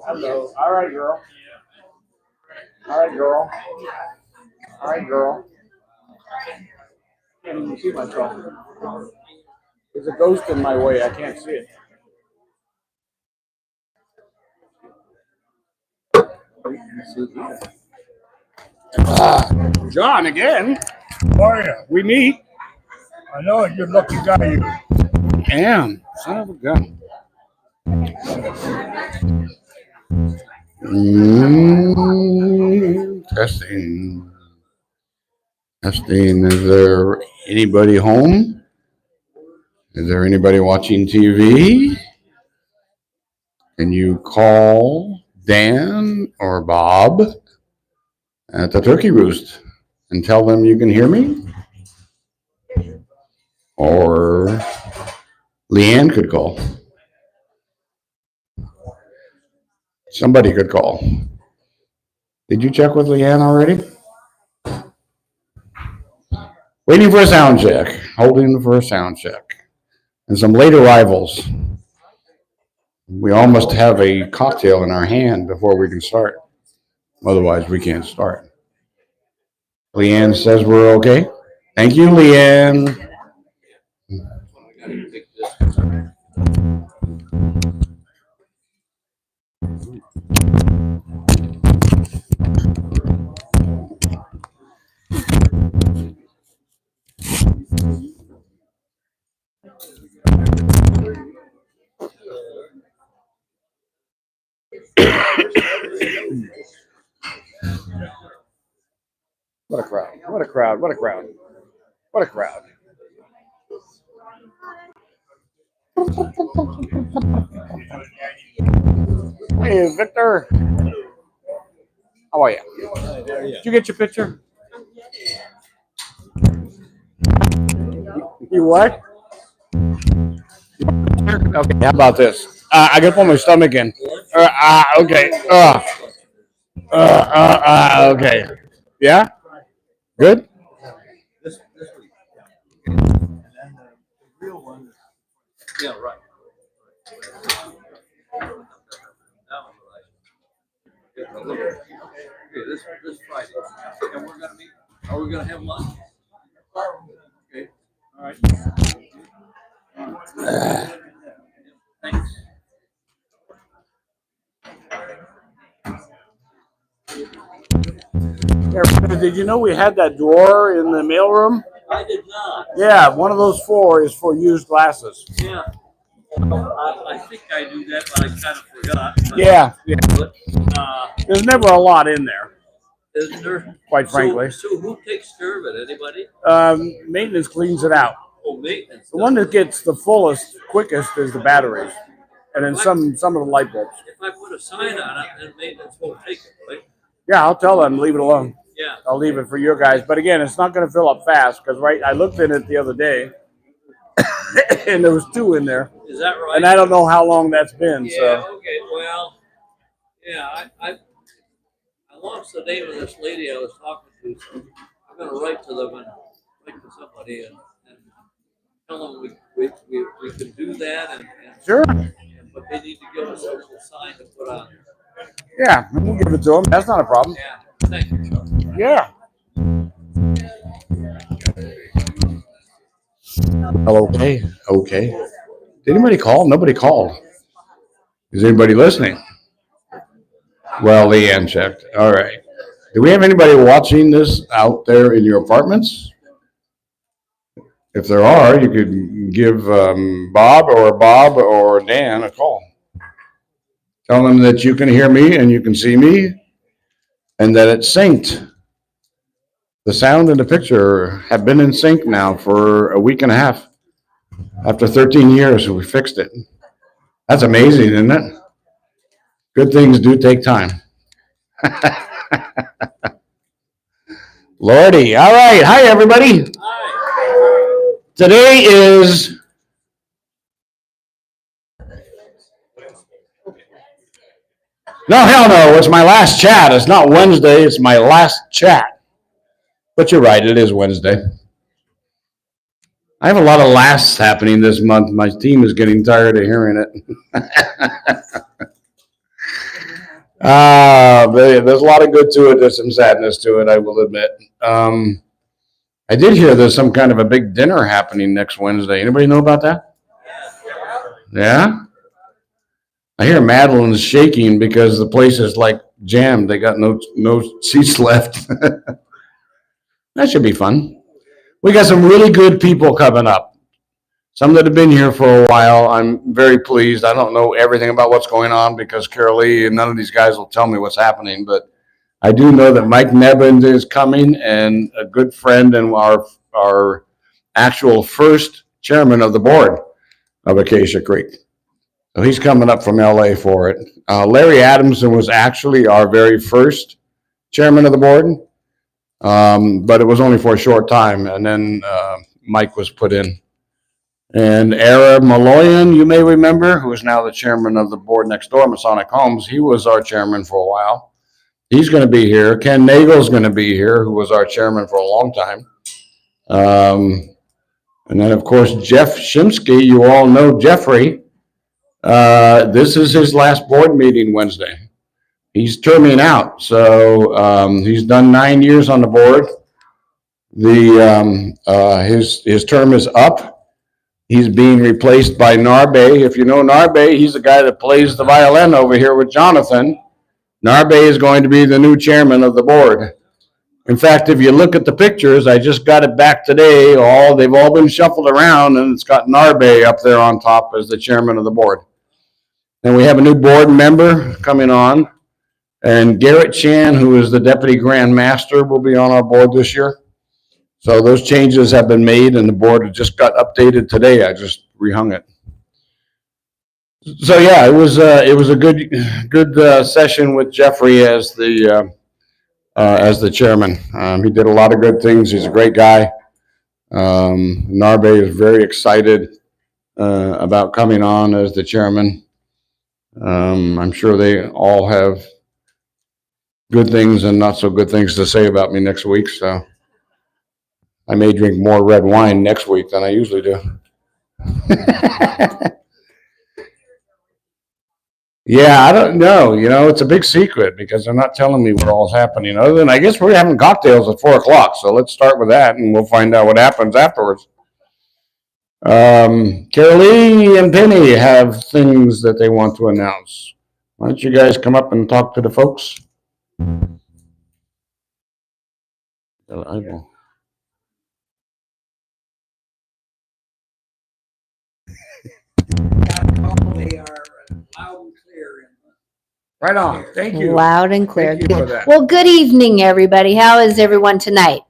Hello. All right, girl. All right, girl. All right, girl. Can't even see myself. There's a ghost in my way. I can't see it. John, again. How are you? We meet. I know you're a lucky guy. You. Damn, son of a gun. Testing. Testing. Is there anybody home? Is there anybody watching TV? Can you call Dan or Bob at the Turkey Roost and tell them you can hear me? Or Leanne could call. Somebody could call. Did you check with Leanne already? Waiting for a sound check. Holding for a sound check. And some late arrivals. We all must have a cocktail in our hand before we can start. Otherwise, we can't start. Leanne says we're okay. Thank you, Leanne. What a crowd. What a crowd. What a crowd. What a crowd. Hey, Victor. How are you? Did you get your picture? You what? Okay, how about this? I gotta put my stomach in. Okay. Okay. Yeah? Good? Yeah, right. Okay, this Friday, and we're gonna meet. Are we gonna have lunch? Okay. All right. Thanks. Did you know we had that drawer in the mailroom? I did not. Yeah, one of those four is for used glasses. Yeah. I think I knew that, but I kind of forgot. Yeah. But, There's never a lot in there, isn't there? quite frankly. So who takes care of it? Anybody? Maintenance cleans it out. Oh, maintenance. The one that gets the fullest, quickest is the batteries, and then some of the light bulbs. If I put a sign on it, then maintenance won't take it, right? Yeah, I'll tell them, leave it alone. Yeah. I'll leave it for your guys. But again, it's not going to fill up fast because I looked in it the other day, and there was 2 in there. Is that right? And I don't know how long that's been. Yeah. So Okay. Well. Yeah. lost the name of this lady I was talking to, so I'm gonna write to them and write to somebody and tell them we can do that and Sure. but they need to give us a little sign to put on. Yeah, we'll give it to them. That's not a problem. Yeah, thank you, Chuck. Yeah. Hello. Okay. Okay. Did anybody call? Nobody called. Is anybody listening? Well, Leanne checked. All right. Do we have anybody watching this out there in your apartments? If there are, you could give Bob or Dan a call. Tell them that you can hear me and you can see me and that it's synced. The sound and the picture have been in sync now for a week and a half. After 13 years, we fixed it. That's amazing, isn't it? Good things do take time. Lordy. All right. Hi, everybody. Hi. Today is no, hell no. It's my last chat. It's not Wednesday. It's my last chat. But you're right. It is Wednesday. I have a lot of lasts happening this month. My team is getting tired of hearing it. There's a lot of good to it. There's some sadness to it, I will admit. I did hear there's some kind of a big dinner happening next Wednesday. Anybody know about that? Yeah? I hear Madeline's shaking because the place is like jammed. They got no seats left. That should be fun. We got some really good people coming up. Some that have been here for a while. I'm very pleased. I don't know everything about what's going on because Carol Lee and none of these guys will tell me what's happening, but I do know that Mike Nebbins is coming and a good friend and our actual first chairman of the board of Acacia Creek. So he's coming up from LA for it. Larry Adamson was actually our very first chairman of the board, but it was only for a short time, and then Mike was put in. And Ara Maloyan, you may remember, who is now the chairman of the board next door, Masonic Homes, he was our chairman for a while. He's going to be here. Ken Nagel's going to be here, who was our chairman for a long time. And then, of course, Jeff Shimsky, you all know Jeffrey. This is his last board meeting Wednesday. He's terming out, so he's done 9 years on the board. His term is up. He's being replaced by Narbe. If you know Narbe, he's the guy that plays the violin over here with Jonathan. Narbe is going to be the new chairman of the board. In fact, if you look at the pictures, I just got it back today. They've all been shuffled around, and it's got Narbe up there on top as the chairman of the board. And we have a new board member coming on, and Garrett Chan, who is the deputy grand master, will be on our board this year. So those changes have been made, and the board just got updated today. I just rehung it. So yeah, it was a good session with Jeffrey as the chairman. He did a lot of good things. He's a great guy. Narbe is very excited about coming on as the chairman. I'm sure they all have good things and not so good things to say about me next week. So I may drink more red wine next week than I usually do. Yeah, I don't know. It's a big secret because they're not telling me what all's happening. Other than, I guess we're having cocktails at 4:00. So let's start with that and we'll find out what happens afterwards. Carol Lee and Penny have things that they want to announce. Why don't you guys come up and talk to the folks? They are loud and clear. Right on. Thank you. Loud and clear. Thank you for Good. that. Well, good evening, everybody. How is everyone tonight?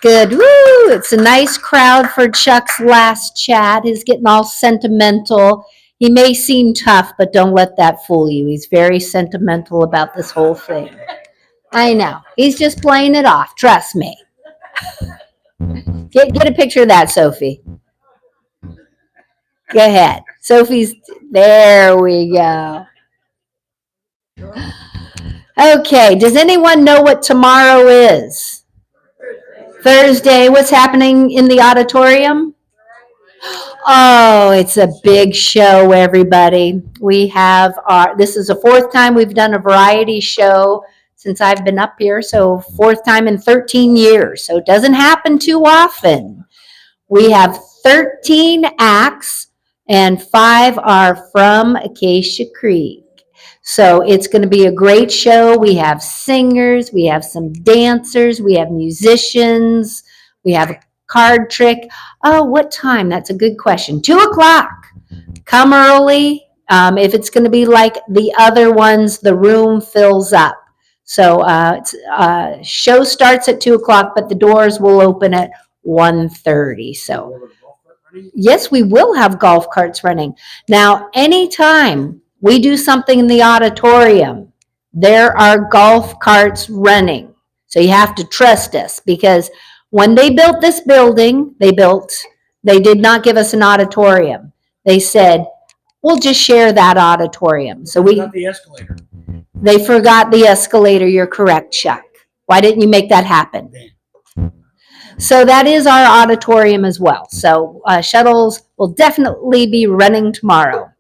Good. Woo! It's a nice crowd for Chuck's last chat. He's getting all sentimental. He may seem tough, but don't let that fool you. He's very sentimental about this whole thing. I know. He's just playing it off. Trust me. Get a picture of that, Sophie. Go ahead. Sophie's, there we go. Okay, does anyone know what tomorrow is? Thursday. What's happening in the auditorium? Oh, it's a big show, everybody. This is the fourth time we've done a variety show since I've been up here. So, fourth time in 13 years. So, it doesn't happen too often. We have 13 acts, and 5 are from Acacia Creek. So it's going to be a great show. We have singers, we have some dancers, we have musicians, we have a card trick. Oh, what time? That's a good question. 2:00. Come early. If it's going to be like the other ones, the room fills up. So show starts at 2:00, but the doors will open at 1:30. So yes, we will have golf carts running. Now, anytime we do something in the auditorium, there are golf carts running. So you have to trust us, because when they built this building, they did not give us an auditorium. They said, we'll just share that auditorium. So Not the escalator. they forgot the escalator. You're correct, Chuck. Why didn't you make that happen? So that is our auditorium as well. So shuttles will definitely be running tomorrow.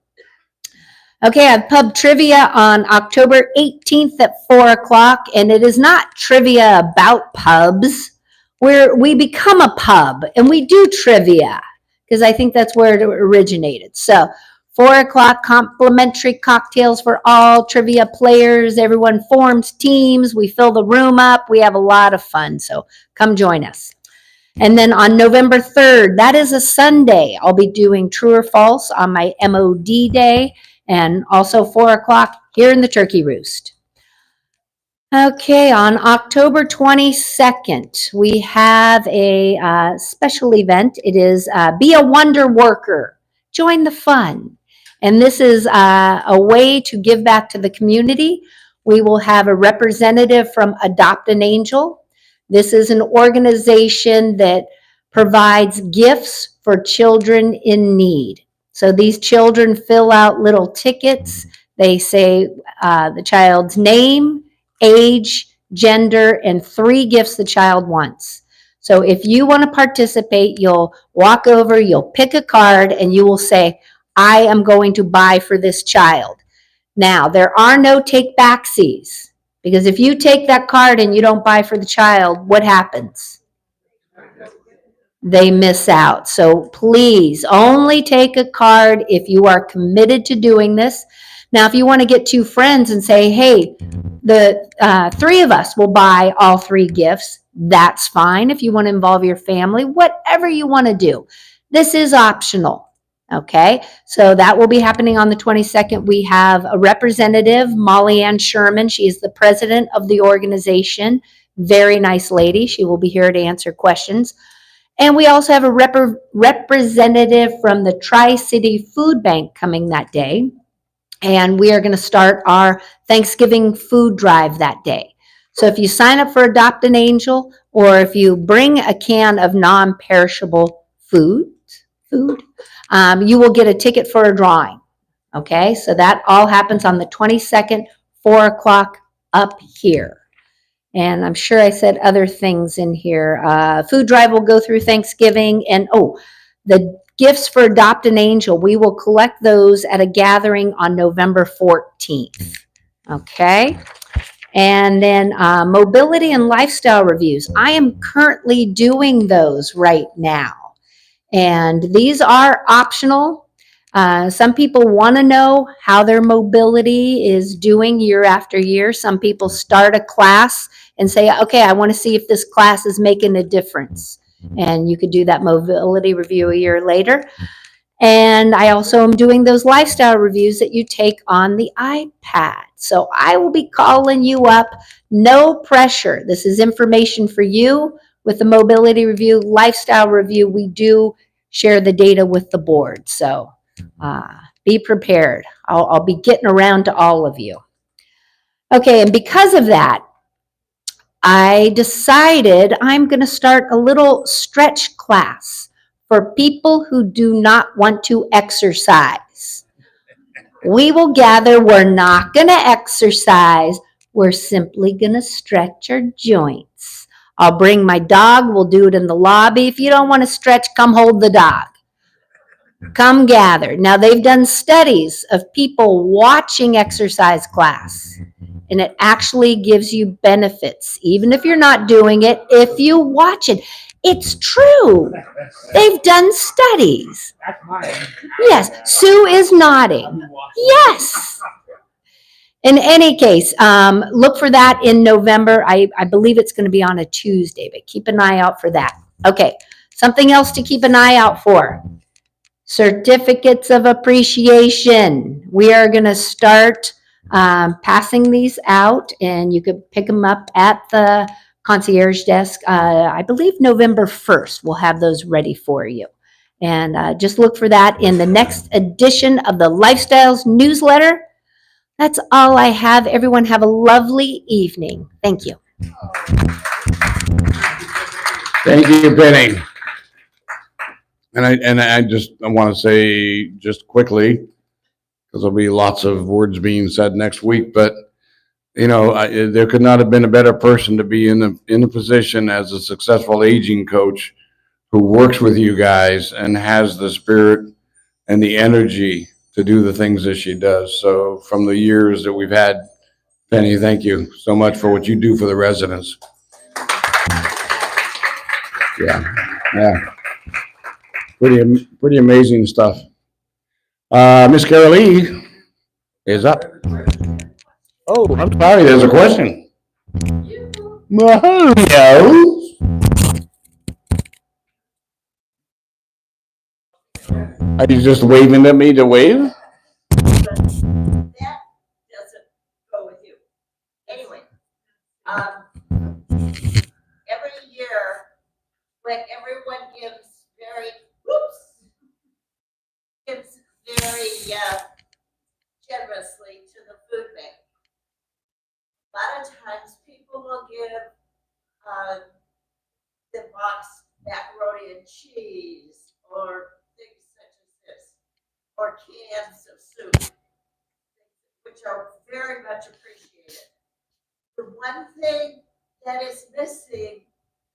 Okay, I have pub trivia on October 18th at 4:00, and it is not trivia about pubs. We become a pub and we do trivia, because I think that's where it originated. So 4:00, complimentary cocktails for all trivia players. Everyone forms teams. We fill the room up. We have a lot of fun. So come join us. And then on November 3rd, that is a Sunday, I'll be doing True or False on my MOD day, and also 4:00 here in the Turkey Roost. Okay, on October 22nd, we have a special event. It is Be a Wonder Worker. Join the fun. And this is a way to give back to the community. We will have a representative from Adopt an Angel. This is an organization that provides gifts for children in need. So these children fill out little tickets. They say the child's name, age, gender, and 3 gifts the child wants. So if you want to participate, you'll walk over, you'll pick a card, and you will say, I am going to buy for this child. Now, there are no take backsies, because if you take that card and you don't buy for the child, what happens? They miss out. So please only take a card if you are committed to doing this. Now, if you want to get 2 friends and say, hey, the 3 of us will buy all 3 gifts, that's fine. If you want to involve your family, whatever you want to do. This is optional. Okay, so that will be happening on the 22nd. We have a representative, Molly Ann Sherman. She is the president of the organization. Very nice lady. She will be here to answer questions. And we also have a representative from the Tri-City Food Bank coming that day. And we are going to start our Thanksgiving food drive that day. So if you sign up for Adopt an Angel, or if you bring a can of non-perishable food, you will get a ticket for a drawing. Okay, so that all happens on the 22nd, 4:00 up here. And I'm sure I said other things in here. Food drive will go through Thanksgiving. And the gifts for Adopt an Angel, we will collect those at a gathering on November 14th. Okay. And then mobility and lifestyle reviews. I am currently doing those right now. And these are optional. Some people want to know how their mobility is doing year after year. Some people start a class and say, okay, I want to see if this class is making a difference. And you could do that mobility review a year later. And I also am doing those lifestyle reviews that you take on the iPad. So I will be calling you up. No pressure. This is information for you. With the mobility review, lifestyle review, we do share the data with the board. So be prepared. I'll be getting around to all of you. Okay, and because of that, I decided I'm going to start a little stretch class for people who do not want to exercise. We will gather. We're not going to exercise. we're simply going to stretch our joints. I'll bring my dog. We'll do it in the lobby. If you don't want to stretch, come hold the dog. Come gather. Now, they've done studies of people watching exercise class, and it actually gives you benefits, even if you're not doing it, if you watch it. It's true. They've done studies. Yes, Sue is nodding. Yes. In any case, look for that in November. I believe it's going to be on a Tuesday, but keep an eye out for that. Okay, something else to keep an eye out for. Certificates of appreciation. We are going to start passing these out, and you could pick them up at the concierge desk. I believe November 1st, we'll have those ready for you. And just look for that in the next edition of the Lifestyles newsletter. That's all I have. Everyone have a lovely evening. Thank you. Thank you, Penny. And I want to say just quickly, because there'll be lots of words being said next week, but you know, there could not have been a better person to be in the position as a successful aging coach who works with you guys and has the spirit and the energy to do the things that she does. So from the years that we've had, Penny, thank you so much for what you do for the residents. Yeah. Pretty amazing stuff. Miss Carol Lee is up. Oh, I'm sorry, there's a question. Mario. Are you just waving at me to wave? That doesn't go with you. Anyway, every year when everyone gives very generously to the food bank, a lot of times people will give the box macaroni and cheese or things such as this, or cans of soup, which are very much appreciated. The one thing that is missing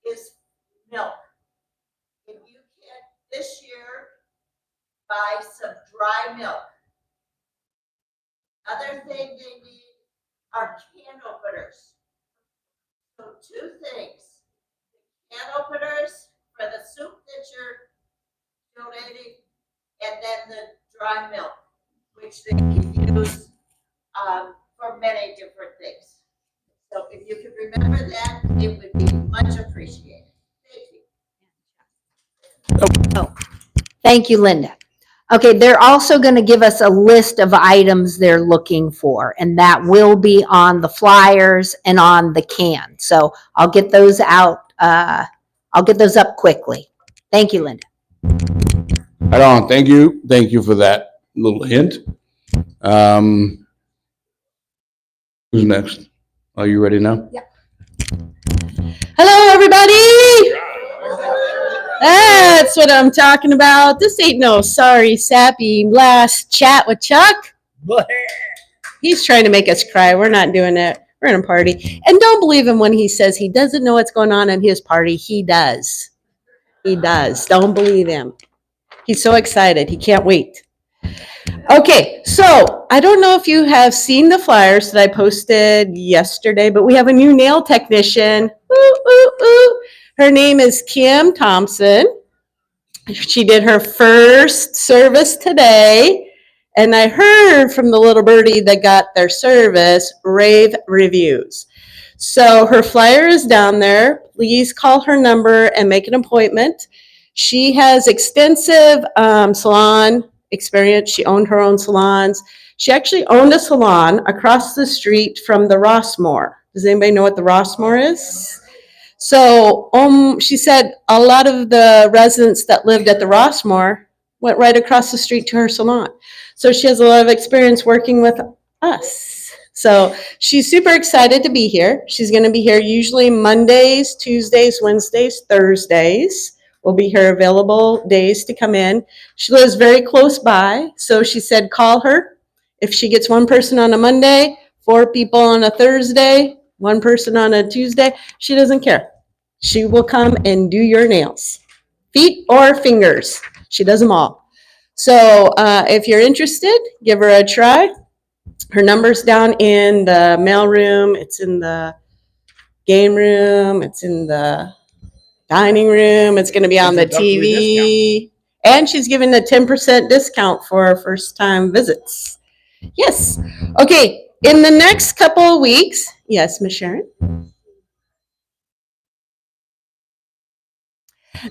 is milk. If you can this year buy some dry milk. Other thing they need are can openers. So two things: can openers for the soup that you're donating, and then the dry milk, which they can use for many different things. So if you could remember that, it would be much appreciated. Thank you. Thank you, Linda. Okay, they're also going to give us a list of items they're looking for, and that will be on the flyers and on the can. So I'll get those out. I'll get those up quickly. Thank you, Linda. Right on. Thank you. Thank you for that little hint. Who's next? Are you ready now? Yeah. Hello, everybody. That's what I'm talking about. This ain't no sorry, sappy last chat with Chuck. He's trying to make us cry. We're not doing it. We're in a party. And don't believe him when he says he doesn't know what's going on in his party. He does. He does. Don't believe him. He's so excited. He can't wait. Okay, so I don't know if you have seen the flyers that I posted yesterday, but we have a new nail technician. Ooh, ooh, ooh. Her name is Kim Thompson. She did her first service today, and I heard from the little birdie that got their service rave reviews. So her flyer is down there. Please call her number and make an appointment. She has extensive salon experience. She owned her own salons. She actually owned a salon across the street from the Rossmore. Does anybody know what the Rossmore is? So she said a lot of the residents that lived at the Rossmore went right across the street to her salon. So she has a lot of experience working with us. So she's super excited to be here. She's going to be here usually Mondays, Tuesdays, Wednesdays, Thursdays will be her available days to come in. She lives very close by. So she said, call her. If she gets one person on a Monday, 4 people on a Thursday, 1 person on a Tuesday. She doesn't care. She will come and do your nails, feet or fingers. She does them all. So if you're interested, give her a try. Her number's down in the mail room. It's in the game room. It's in the dining room. It's going to be on the TV. And she's giving a 10% discount for first-time visits. Yes. Okay. In the next couple of weeks, yes, Miss Sharon?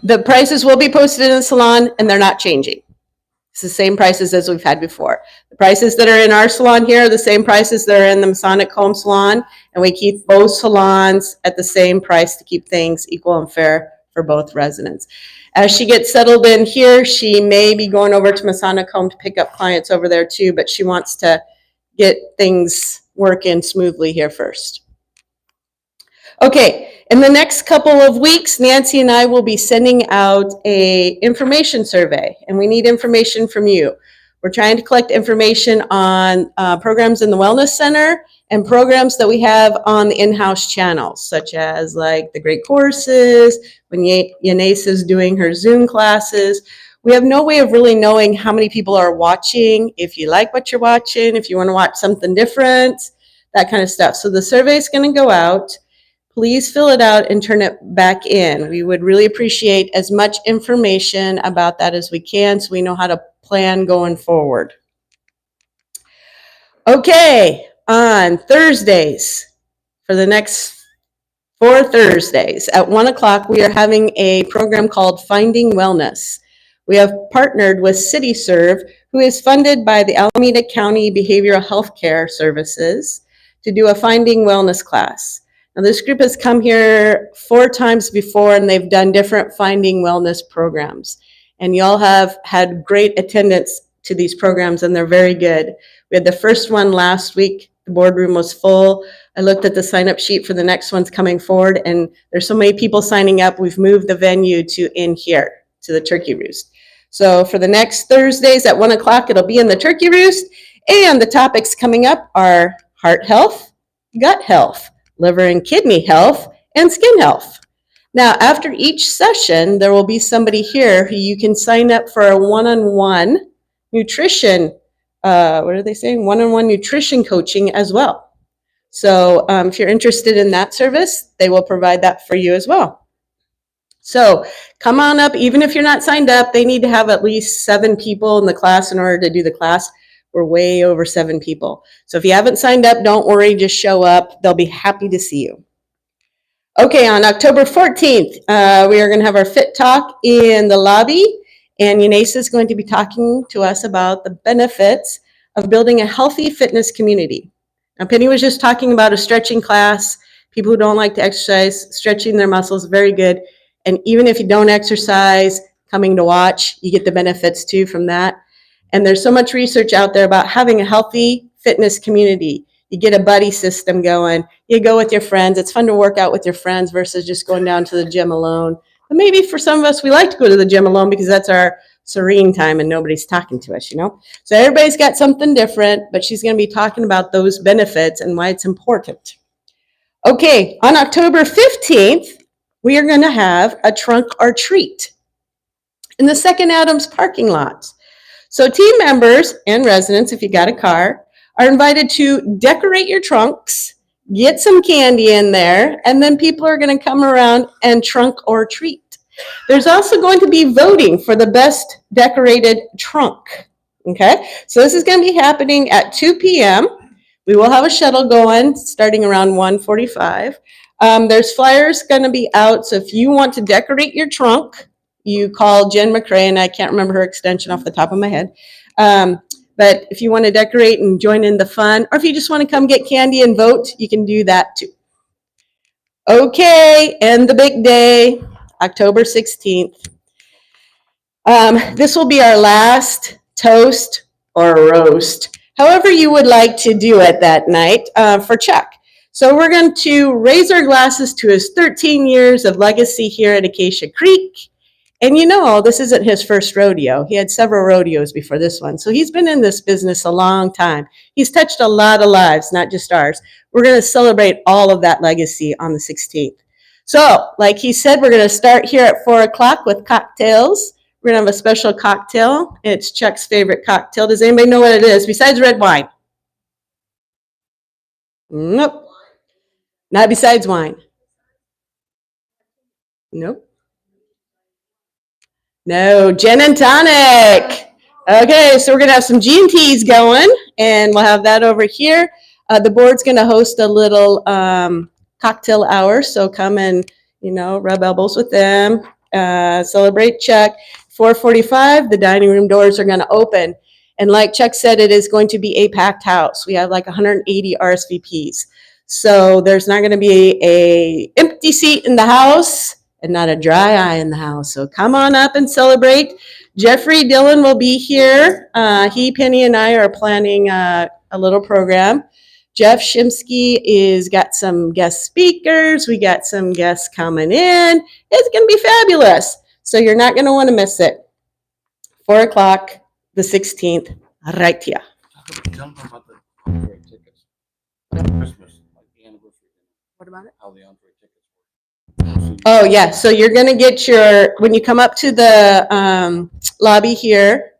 The prices will be posted in the salon, and they're not changing. It's the same prices as we've had before. The prices that are in our salon here are the same prices that are in the Masonic Home Salon, and we keep both salons at the same price to keep things equal and fair for both residents. As she gets settled in here, she may be going over to Masonic Home to pick up clients over there too, but she wants to get things working smoothly here first. Okay, in the next couple of weeks, Nancy and I will be sending out a information survey, and we need information from you. We're trying to collect information on programs in the Wellness Center and programs that we have on the in-house channels, such as like the Great Courses, when Yanais is doing her Zoom classes. We have no way of really knowing how many people are watching, if you like what you're watching, if you want to watch something different, that kind of stuff. So the survey is going to go out. Please fill it out and turn it back in. We would really appreciate as much information about that as we can so we know how to plan going forward. Okay, on Thursdays, for the next 4 Thursdays at 1 o'clock, we are having a program called Finding Wellness. We have partnered with CityServe, who is funded by the Alameda County Behavioral Health Care Services, to do a Finding Wellness class. Now, this group has come here 4 times before, and they've done different Finding Wellness programs. And y'all have had great attendance to these programs, and they're very good. We had the first one last week. The boardroom was full. I looked at the sign-up sheet for the next ones coming forward, and there's so many people signing up. We've moved the venue to in here, to the Turkey Roost. So for the next Thursdays at 1 o'clock, it'll be in the Turkey Roost. And the topics coming up are heart health, gut health, liver and kidney health, and skin health. Now, after each session, there will be somebody here who you can sign up for a one-on-one nutrition, what are they saying? One-on-one nutrition coaching as well. So if you're interested in that service, they will provide that for you as well. So come on up, even if you're not signed up, they need to have at least 7 people in the class in order to do the class. We're way over 7 people. So if you haven't signed up, don't worry, just show up. They'll be happy to see you. Okay, on October 14th, we are going to have our Fit Talk in the lobby, and Yanais is going to be talking to us about the benefits of building a healthy fitness community. Now, Penny was just talking about a stretching class. People who don't like to exercise, stretching their muscles, very good. And even if you don't exercise, coming to watch, you get the benefits too from that. And there's so much research out there about having a healthy fitness community. You get a buddy system going. You go with your friends. It's fun to work out with your friends versus just going down to the gym alone. But maybe for some of us, we like to go to the gym alone because that's our serene time and nobody's talking to us, you know? So everybody's got something different, but she's going to be talking about those benefits and why it's important. Okay, on October 15th, we are going to have a trunk or treat in the Second Adams parking lot. So team members and residents, if you got a car, are invited to decorate your trunks, get some candy in there, and then people are going to come around and trunk or treat. There's also going to be voting for the best decorated trunk. Okay, so this is going to be happening at 2 p.m. We will have a shuttle going starting around 1:45. There's flyers going to be out, so if you want to decorate your trunk, you call Jen McCrae, and I can't remember her extension off the top of my head. But if you want to decorate and join in the fun, or if you just want to come get candy and vote, you can do that too. Okay, and the big day, October 16th. This will be our last toast or roast, however you would like to do it that night for Chuck. So we're going to raise our glasses to his 13 years of legacy here at Acacia Creek. And this isn't his first rodeo. He had several rodeos before this one. So he's been in this business a long time. He's touched a lot of lives, not just ours. We're going to celebrate all of that legacy on the 16th. So, like he said, we're going to start here at 4 o'clock with cocktails. We're going to have a special cocktail. It's Chuck's favorite cocktail. Does anybody know what it is besides red wine? Nope. Not besides wine. Nope. No, gin and tonic. Okay, so we're going to have some G&Ts going, and we'll have that over here. The board's going to host a little cocktail hour, so come and, rub elbows with them, celebrate Chuck. 4:45, the dining room doors are going to open. And like Chuck said, it is going to be a packed house. We have like 180 RSVPs. So there's not going to be a empty seat in the house and not a dry eye in the house. So come on up and celebrate. Jeffrey Dillon will be here. Penny, and I are planning a little program. Jeff Shimsky is got some guest speakers. We got some guests coming in. It's going to be fabulous. So you're not going to want to miss it. 4 o'clock, the 16th, right here. Tell them about the entree tickets. Christmas, like the anniversary. What about it? How the entree tickets work. Oh, yeah. So you're going to get when you come up to the lobby here,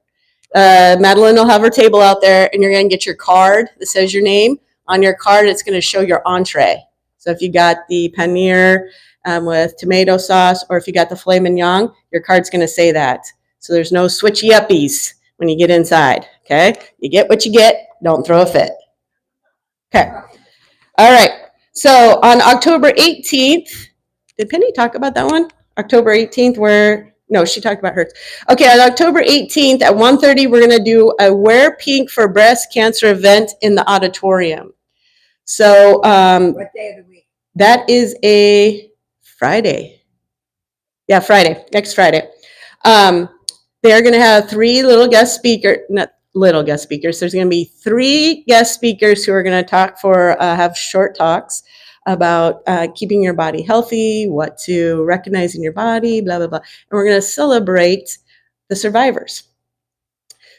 Madeline will have her table out there, and you're going to get your card that says your name. On your card, it's going to show your entree. So if you got the paneer with tomato sauce, or if you got the filet mignon, your card's going to say that. So there's no switchy uppies when you get inside, okay? You get what you get. Don't throw a fit. Okay. All right. So on October 18th, did Penny talk about that one? October 18th, no, she talked about hers. Okay, on October 18th at 1:30, we're going to do a Wear Pink for Breast Cancer event in the auditorium. So What day of the week? that is a Friday. Yeah, Friday, next Friday. They're going to have three little guest speakers, not little guest speakers. There's going to be three guest speakers who are going to have short talks about keeping your body healthy, what to recognize in your body, blah, blah, blah. And we're going to celebrate the survivors.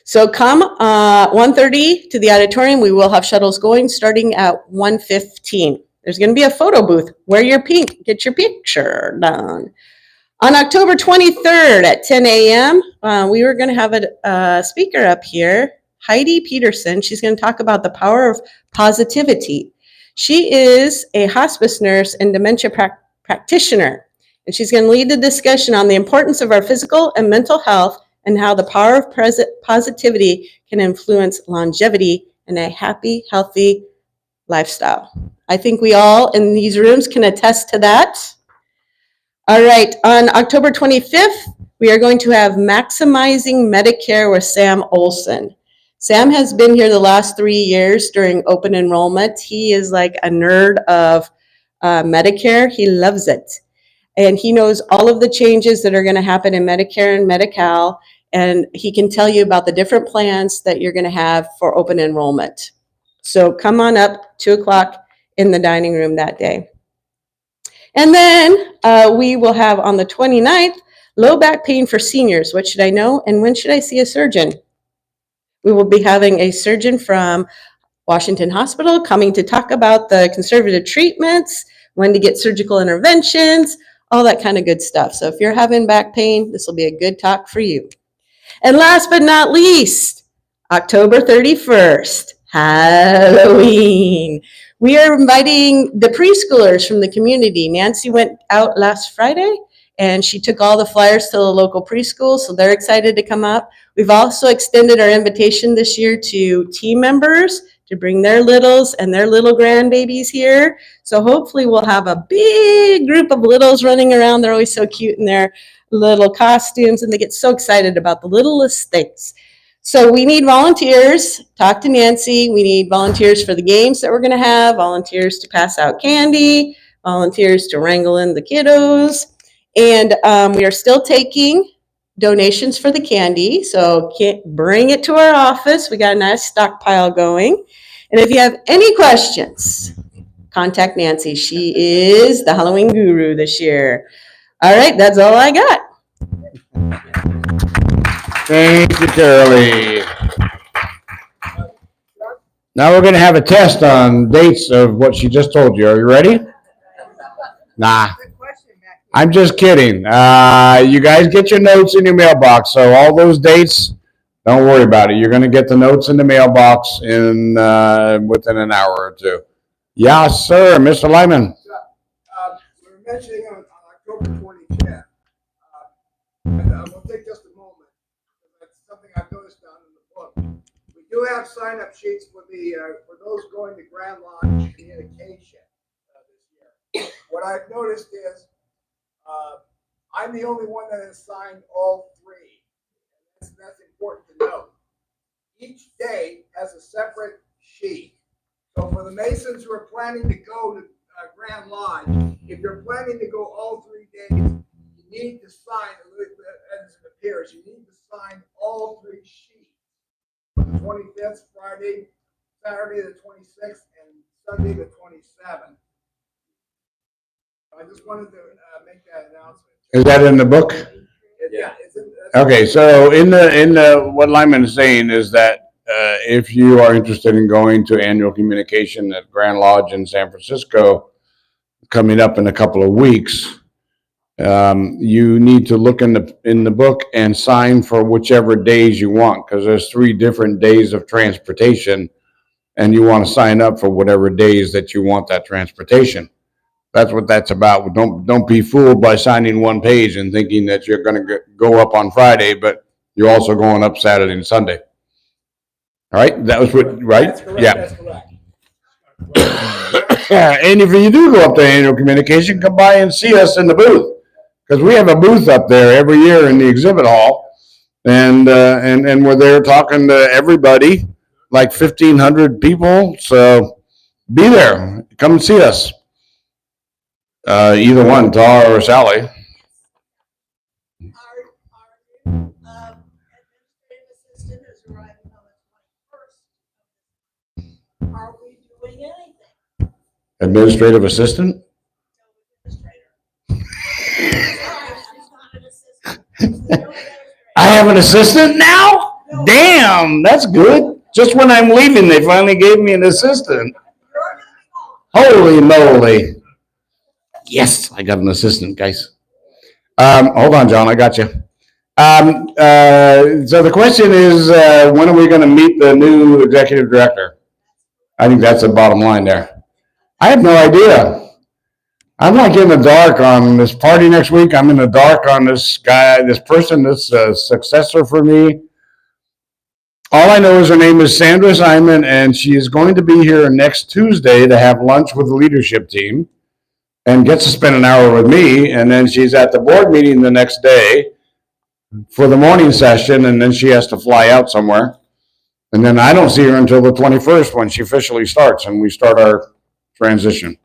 So come 1:30 to the auditorium. We will have shuttles going starting at 1:15. There's going to be a photo booth. Wear your pink. Get your picture done. On October 23rd at 10 a.m., we were going to have a speaker up here, Heidi Peterson. She's going to talk about the power of positivity. She is a hospice nurse and dementia practitioner, and she's going to lead the discussion on the importance of our physical and mental health and how the power of positivity can influence longevity and a happy, healthy lifestyle. I think we all in these rooms can attest to that. All right, on October 25th, we are going to have Maximizing Medicare with Sam Olson. Sam has been here the last 3 years during open enrollment. He is like a nerd of Medicare. He loves it. And he knows all of the changes that are going to happen in Medicare and Medi-Cal, and he can tell you about the different plans that you're going to have for open enrollment. So come on up, 2 o'clock in the dining room that day. And then we will have on the 29th, low back pain for seniors. What should I know? And when should I see a surgeon? We will be having a surgeon from Washington Hospital coming to talk about the conservative treatments, when to get surgical interventions, all that kind of good stuff. So if you're having back pain, this will be a good talk for you. And last but not least, October 31st, Halloween. We are inviting the preschoolers from the community. Nancy went out last Friday and she took all the flyers to the local preschool, so they're excited to come up. We've also extended our invitation this year to team members to bring their littles and their little grandbabies here. So hopefully we'll have a big group of littles running around. They're always so cute in their little costumes and they get so excited about the littlest things. So we need volunteers. Talk to Nancy. We need volunteers for the games that we're going to have, volunteers to pass out candy, volunteers to wrangle in the kiddos. And we are still taking donations for the candy. So bring it to our office. We got a nice stockpile going. And if you have any questions, contact Nancy. She is the Halloween guru this year. All right, that's all I got. Thank you, Curly. Now we're gonna have a test on dates of what she just told you. Are you ready? Nah. I'm just kidding. You guys get your notes in your mailbox. So all those dates, don't worry about it. You're gonna get the notes in the mailbox in within an hour or two. Yeah, sir, Mr. Lyman. We were mentioning on October 25th, and we'll take just a moment. That's something I've noticed down in the book. We do have sign-up sheets for those going to Grand Lodge Communication this year. What I've noticed is I'm the only one that has signed all three. That's important to note. Each day has a separate sheet. So for the Masons who are planning to go to Grand Lodge, if you're planning to go all 3 days, you need to sign, as it appears, you need to sign all three sheets. The 25th, Friday, Saturday the 26th, and Sunday the 27th. I just wanted to make that announcement. Is that in the book? Yeah. Okay, so in the what Lyman is saying is that if you are interested in going to annual communication at Grand Lodge in San Francisco coming up in a couple of weeks, you need to look in the book and sign for whichever days you want, because there's 3 different days of transportation, and you want to sign up for whatever days that you want that transportation. That's what that's about. Don't be fooled by signing one page and thinking that you're going to go up on Friday, but you're also going up Saturday and Sunday. All right, that was what, right? That's correct. Yeah. That's correct. And if you do go up to annual communication, come by and see us in the booth, because we have a booth up there every year in the exhibit hall, and we're there talking to everybody, like 1,500 people. So be there. Come and see us. Either one, Tar or Sally. Our administrative assistant is arriving on the 21st. Are we doing anything? Administrative assistant? Administrator. Sorry, she's not an assistant. She's the new administrator. I have an assistant now? Damn, that's good. Just when I'm leaving, they finally gave me an assistant. You're gonna Holy moly. Yes, I got an assistant, guys. Hold on, John, I got you. So the question is, when are we going to meet the new executive director? I think that's the bottom line there. I have no idea. I'm like in the dark on this party next week. I'm in the dark on this guy, this person that's a successor for me. All I know is her name is Sandra Simon, and she is going to be here next Tuesday to have lunch with the leadership team and gets to spend an hour with me. And then she's at the board meeting the next day for the morning session, and then she has to fly out somewhere. And then I don't see her until the 21st when she officially starts and we start our transition.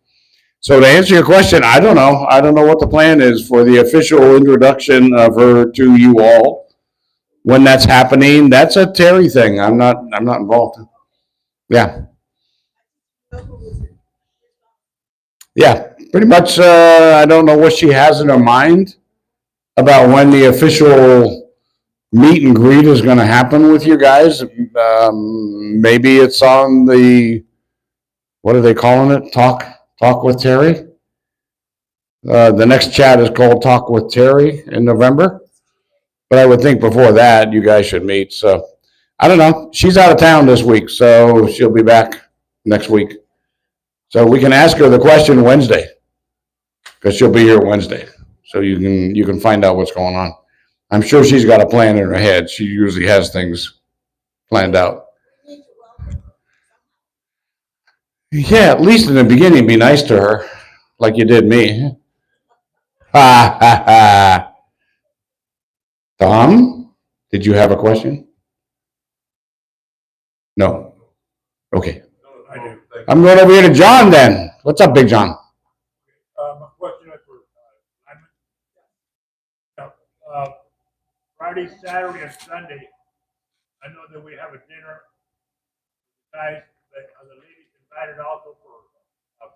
So to answer your question, I don't know. I don't know what the plan is for the official introduction of her to you all. When that's happening, that's a Terry thing. I'm not involved. Yeah. Yeah, pretty much. I don't know what she has in her mind about when the official meet and greet is going to happen with you guys. Maybe it's on the, what are they calling it? Talk with Terry. The next chat is called Talk with Terry in November. But I would think before that, you guys should meet. So I don't know. She's out of town this week, so she'll be back next week. So we can ask her the question Wednesday, because she'll be here Wednesday. So you can find out what's going on. I'm sure she's got a plan in her head. She usually has things planned out. Yeah, at least in the beginning, be nice to her, like you did me. Ha ha ha. Tom, did you have a question? No. Okay. I do. I'm going over here to John then. What's up, Big John? My question is for Friday, Saturday, and Sunday. I know that we have a dinner. Guys, but are the ladies invited also for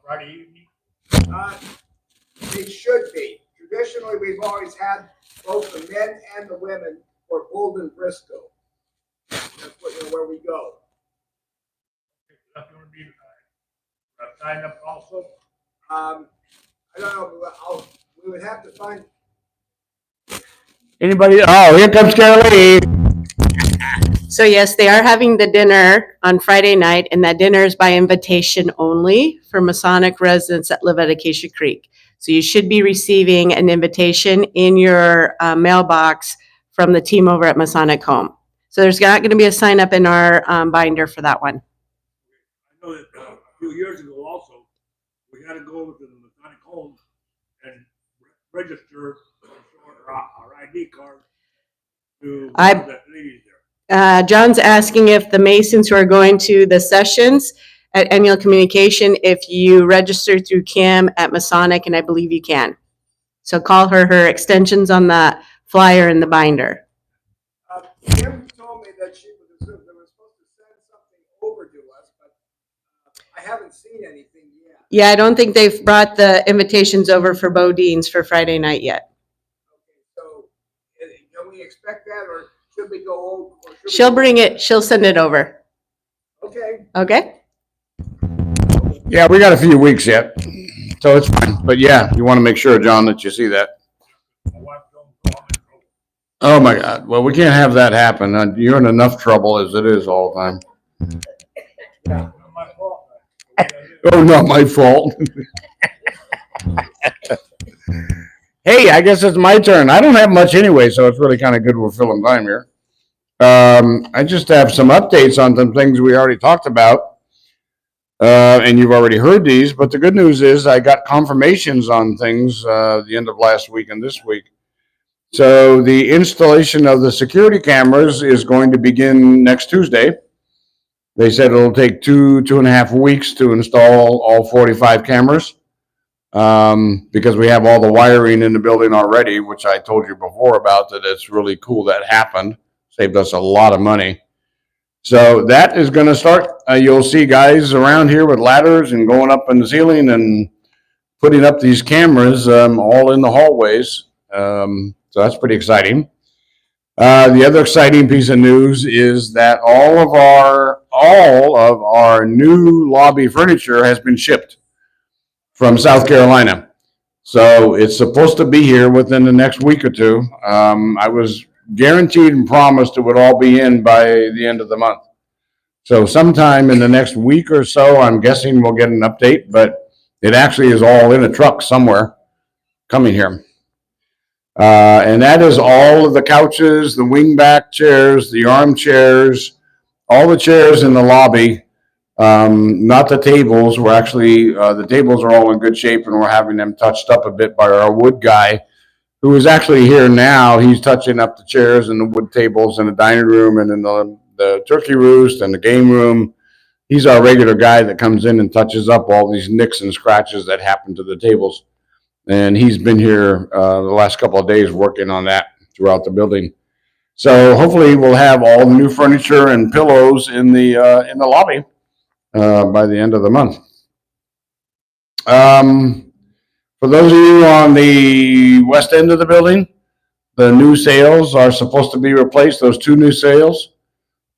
Friday evening? They should be. traditionally, we've always had both the men and the women for Bolden Briscoe. That's what, where we go. That's gonna be, sign up also. I don't know, we would have to find, Anybody? Oh, here comes Carolee. So yes, they are having the dinner on Friday night, and that dinner is by invitation only for Masonic residents that live at Acacia Creek. So you should be receiving an invitation in your mailbox from the team over at Masonic Home. So there's not going to be a sign up in our binder for that one. I know that a few years ago also, we had to go over to the Masonic Home and register our ID card to I- the ladies there. John's asking if the Masons who are going to the sessions at Annual Communication, if you register through Kim at Masonic, and I believe you can. So call her. Her extension's on the flyer in the binder. Kim told me that they were supposed to send something over to us, but I haven't seen anything yet. Yeah, I don't think they've brought the invitations over for Bodine's for Friday night yet. Okay, so can we expect that, or should we go over? Or should we She'll go- bring it, she'll send it over. Okay. Okay? Yeah, we got a few weeks yet, so it's fine. But yeah, you want to make sure, John, that you see that. My wife don't go on and go. Oh my God. Well, we can't have that happen. You're in enough trouble as it is all the time. Not my fault. Oh, not my fault. Hey, I guess it's my turn. I don't have much anyway, so it's really kind of good we're filling time here. I just have some updates on some things we already talked about. And you've already heard these, but the good news is I got confirmations on things the end of last week and this week. So the installation of the security cameras is going to begin next Tuesday. They said it'll take 2.5 weeks to install all 45 cameras. Because we have all the wiring in the building already, which I told you before about, that it's really cool that happened. Saved us a lot of money. So that is going to start. You'll see guys around here with ladders and going up in the ceiling and putting up these cameras all in the hallways. So that's pretty exciting. The other exciting piece of news is that all of our new lobby furniture has been shipped from South Carolina. So it's supposed to be here within the next week or two. I was guaranteed and promised it would all be in by the end of the month. So sometime in the next week or so, I'm guessing we'll get an update, but it actually is all in a truck somewhere coming here. And that is all of the couches, the wingback chairs, the armchairs, all the chairs in the lobby. Not the tables. We're actually, the tables are all in good shape, and we're having them touched up a bit by our wood guy, who is actually here now. He's touching up the chairs and the wood tables in the dining room and in the turkey roost and the game room. He's our regular guy that comes in and touches up all these nicks and scratches that happen to the tables. And he's been here the last couple of days working on that throughout the building. So hopefully we'll have all the new furniture and pillows in the lobby by the end of the month. For those of you on the west end of the building, the new sails are supposed to be replaced, those two new sails.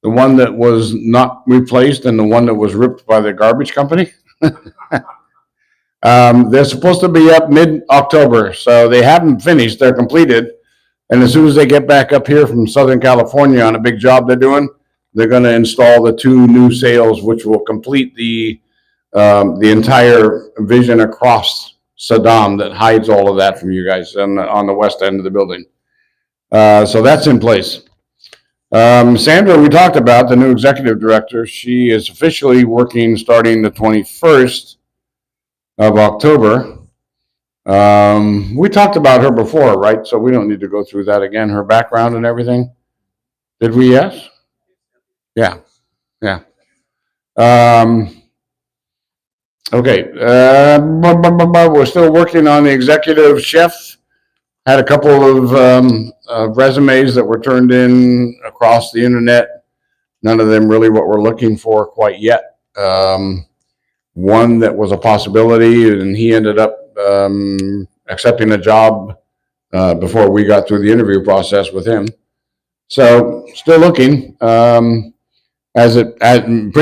The one that was not replaced and the one that was ripped by the garbage company. They're supposed to be up mid-October, so they haven't finished, they're completed. And as soon as they get back up here from Southern California on a big job they're doing, they're gonna install the two new sails, which will complete the entire vision across Saddam that hides all of that from you guys on the west end of the building. So that's in place. Sandra, we talked about, the new executive director. She is officially working starting the 21st of October. We talked about her before, right? So we don't need to go through that again, her background and everything. Did we, yes? Yeah, yeah. Okay, we're still working on the executive chef. Had a couple of resumes that were turned in across the internet. None of them really what we're looking for quite yet. One that was a possibility, and he ended up accepting a job before we got through the interview process with him. So still looking, pretty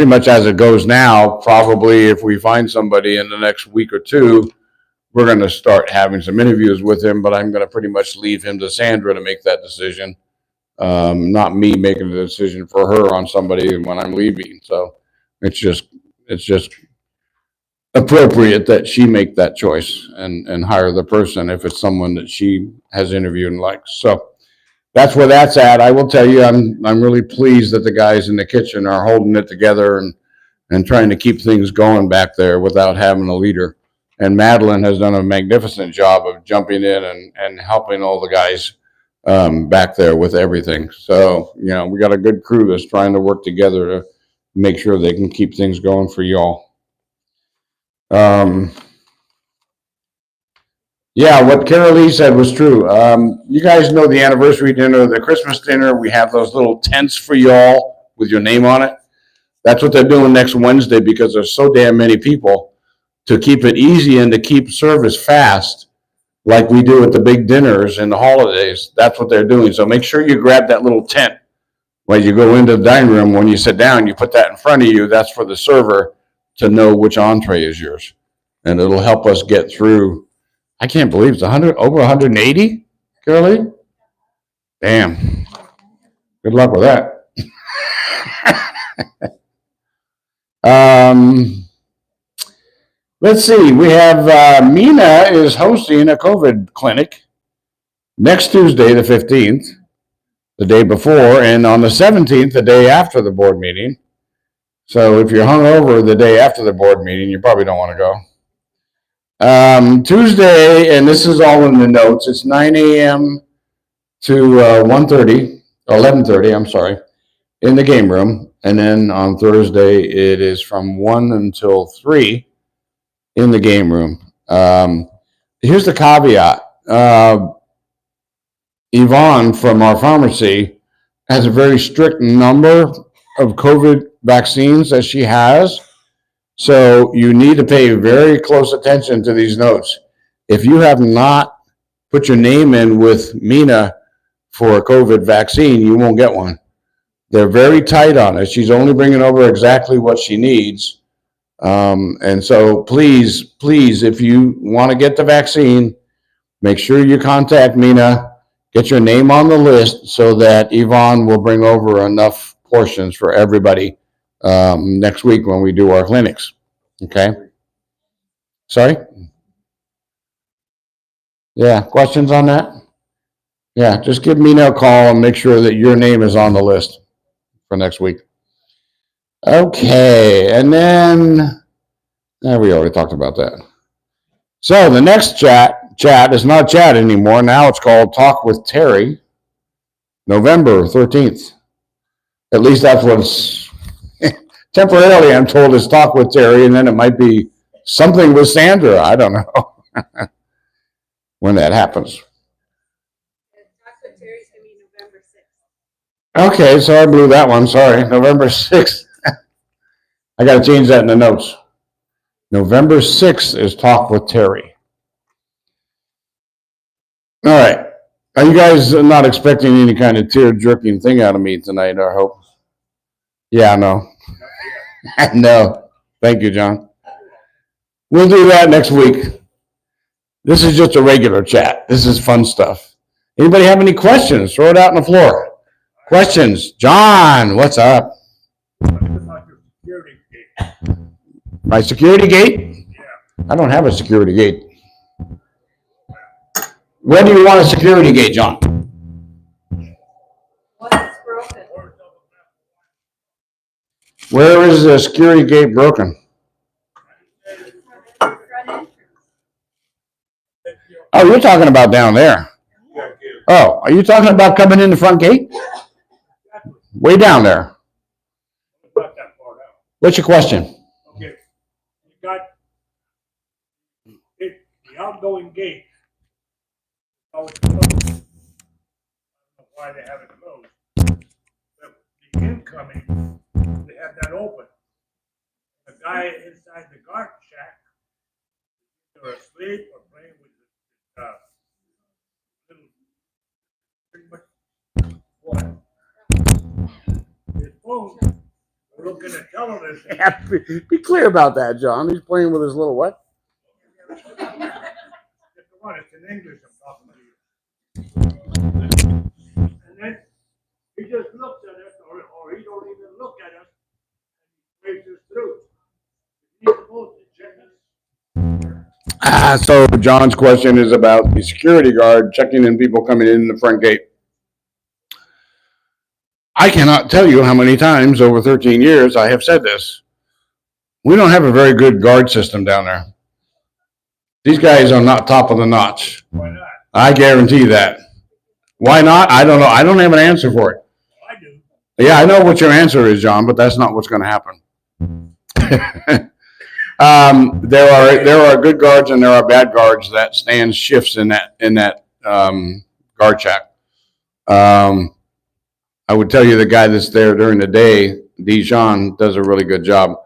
much as it goes now. Probably if we find somebody in the next week or two, we're going to start having some interviews with him, but I'm going to pretty much leave him to Sandra to make that decision. Not me making the decision for her on somebody when I'm leaving. So it's just appropriate that she make that choice and hire the person if it's someone that she has interviewed and likes. So that's where that's at. I will tell you, I'm really pleased that the guys in the kitchen are holding it together and trying to keep things going back there without having a leader. And Madeline has done a magnificent job of jumping in and helping all the guys back there with everything. So, we got a good crew that's trying to work together to make sure they can keep things going for y'all. Yeah, what Carol Lee said was true. You guys know the anniversary dinner, the Christmas dinner. We have those little tents for y'all with your name on it. That's what they're doing next Wednesday because there's so damn many people. To keep it easy and to keep service fast, like we do at the big dinners and the holidays, that's what they're doing. So make sure you grab that little tent when you go into the dining room. When you sit down, you put that in front of you. That's for the server to know which entree is yours. And it'll help us get through. I can't believe it's over 180, Carolee? Damn. Good luck with that. Let's see. We have Mina is hosting a COVID clinic next Tuesday, the 15th, the day before, and on the 17th, the day after the board meeting. So if you're hungover the day after the board meeting, you probably don't want to go. Tuesday, and this is all in the notes, it's 9 a.m. to 1:30, 11:30, I'm sorry, in the game room. And then on Thursday, it is from 1 until 3 in the game room. Here's the caveat. Yvonne from our pharmacy has a very strict number of COVID vaccines that she has. So you need to pay very close attention to these notes. If you have not put your name in with Mina for a COVID vaccine, you won't get one. They're very tight on it. She's only bringing over exactly what she needs. And so please, if you want to get the vaccine, make sure you contact Mina, get your name on the list so that Yvonne will bring over enough portions for everybody next week when we do our clinics. Okay? Sorry? Yeah, questions on that? Yeah, just give Mina a call and make sure that your name is on the list for next week. Okay, and then we already talked about that. So the next chat is not chat anymore. Now it's called Talk with Terry, November 13th. At least that's what it's temporarily, I'm told, is Talk with Terry, and then it might be something with Sandra. I don't know when that happens. Talk with Terry's gonna be November 6th. Okay, so I blew that one. Sorry, November 6th. I got to change that in the notes. November 6th is Talk with Terry. All right. Are you guys not expecting any kind of tear-jerking thing out of me tonight, I hope? Yeah, no. No. Thank you, John. We'll do that next week. This is just a regular chat. This is fun stuff. Anybody have any questions? Throw it out on the floor. Questions? John, what's up? Security gate. My security gate? Yeah. I don't have a security gate. Where do you want a security gate, John? What's broken? Where is the security gate broken? Oh, you're talking about down there. Oh, are you talking about coming in the front gate? Way down there. Not that far out. What's your question? Okay. You got the outgoing gate. Always closed. I don't know why they have it closed. But the incoming, they have that open. The guy inside the guard shack, they're asleep or playing with the little phone, looking at television. Yeah, be clear about that, John. He's playing with his little what? It's in English I'm talking to you. And then he just looks at us, or he don't even look at us, and he waves us through. He's supposed to check us. So John's question is about the security guard checking in people coming in the front gate. I cannot tell you how many times over 13 years I have said this. We don't have a very good guard system down there. These guys are not top of the notch. Why not? I guarantee that. Why not? I don't know. I don't have an answer for it. I do. Yeah, I know what your answer is, John, but that's not what's going to happen. There are good guards and there are bad guards that stand shifts in that guard check. I would tell you the guy that's there during the day, Dijon, does a really good job.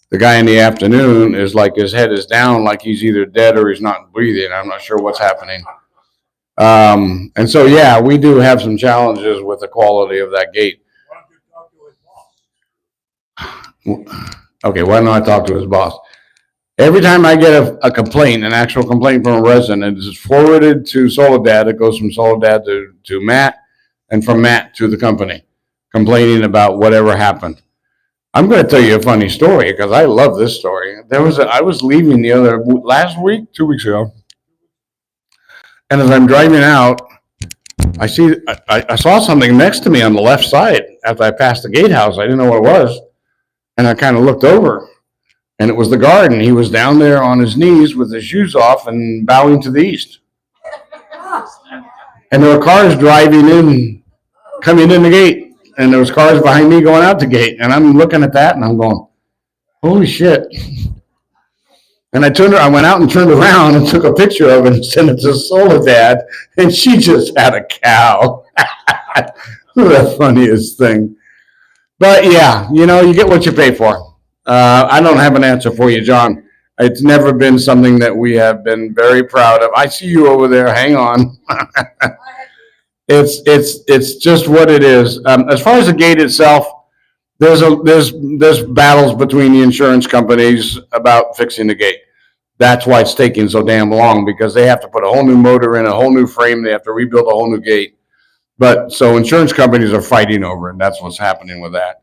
The guy in the afternoon is like his head is down, like he's either dead or he's not breathing. I'm not sure what's happening. And so, yeah, we do have some challenges with the quality of that gate. Why don't you talk to his boss? Okay, why don't I talk to his boss? Every time I get a complaint, an actual complaint from a resident, it is forwarded to Soledad. It goes from Soledad to Matt, and from Matt to the company, complaining about whatever happened. I'm going to tell you a funny story because I love this story. I was leaving last week, 2 weeks ago, and as I'm driving out, I saw something next to me on the left side after I passed the gatehouse. I didn't know what it was, and I kind of looked over, and it was the guard, and he was down there on his knees with his shoes off and bowing to the east. And there were cars driving in, coming in the gate, and there was cars behind me going out the gate, and I'm looking at that, and I'm going, holy shit. And I went out and turned around and took a picture of it and sent it to Soledad, and she just had a cow. The funniest thing. But yeah, you get what you pay for. I don't have an answer for you, John. It's never been something that we have been very proud of. I see you over there. Hang on. It's just what it is. As far as the gate itself, there's battles between the insurance companies about fixing the gate. That's why it's taking so damn long, because they have to put a whole new motor in, a whole new frame. They have to rebuild a whole new gate. But so insurance companies are fighting over it. And that's what's happening with that.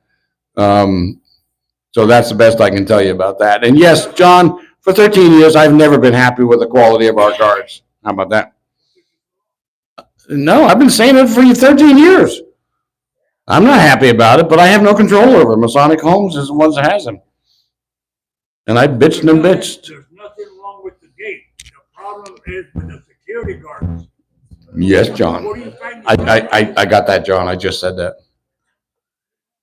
So that's the best I can tell you about that. And yes, John, for 13 years, I've never been happy with the quality of our guards. How about that? No, I've been saying it for 13 years. I'm not happy about it, but I have no control over it. Masonic Homes is the ones that has them. And I bitched and bitched. There's nothing wrong with the gate. The problem is with the security guards. Yes, John. What do you find? I got that, John. I just said that.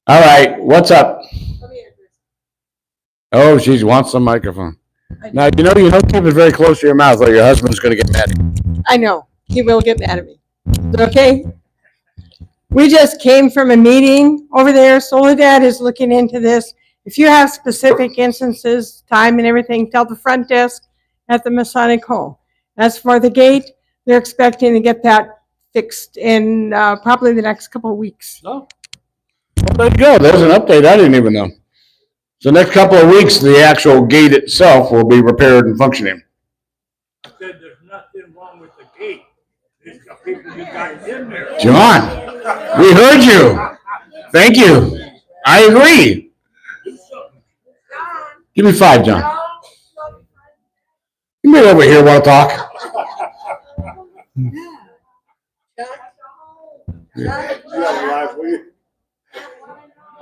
All right, what's up? Oh, she wants the microphone. Now, you keep it very close to your mouth or your husband's going to get mad. I know, he will get mad at me. Okay? We just came from a meeting over there. Soledad is looking into this. If you have specific instances, time and everything, tell the front desk at the Masonic Home. As for the gate, they're expecting to get that fixed in probably the next couple of weeks. Oh. Well, there you go. There's an update. I didn't even know. So next couple of weeks, the actual gate itself will be repaired and functioning. I said there's nothing wrong with the gate. It's the people you got in there. John, we heard you. Thank you. I agree. Give me 5, John. You may over here want to talk.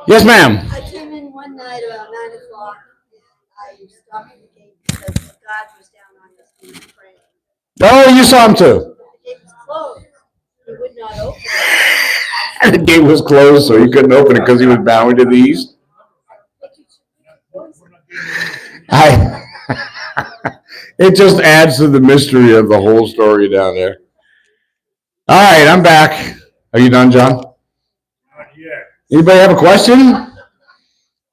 Yes, ma'am. I came in one night about 9 o'clock and I stopped at the gate because God was down on his knees praying. Oh, you saw him too. The gate was closed. He would not open it. The gate was closed, so he couldn't open it because he was bowing to the east. It just adds to the mystery of the whole story down there. All right, I'm back. Are you done, John? Not yet. Anybody have a question?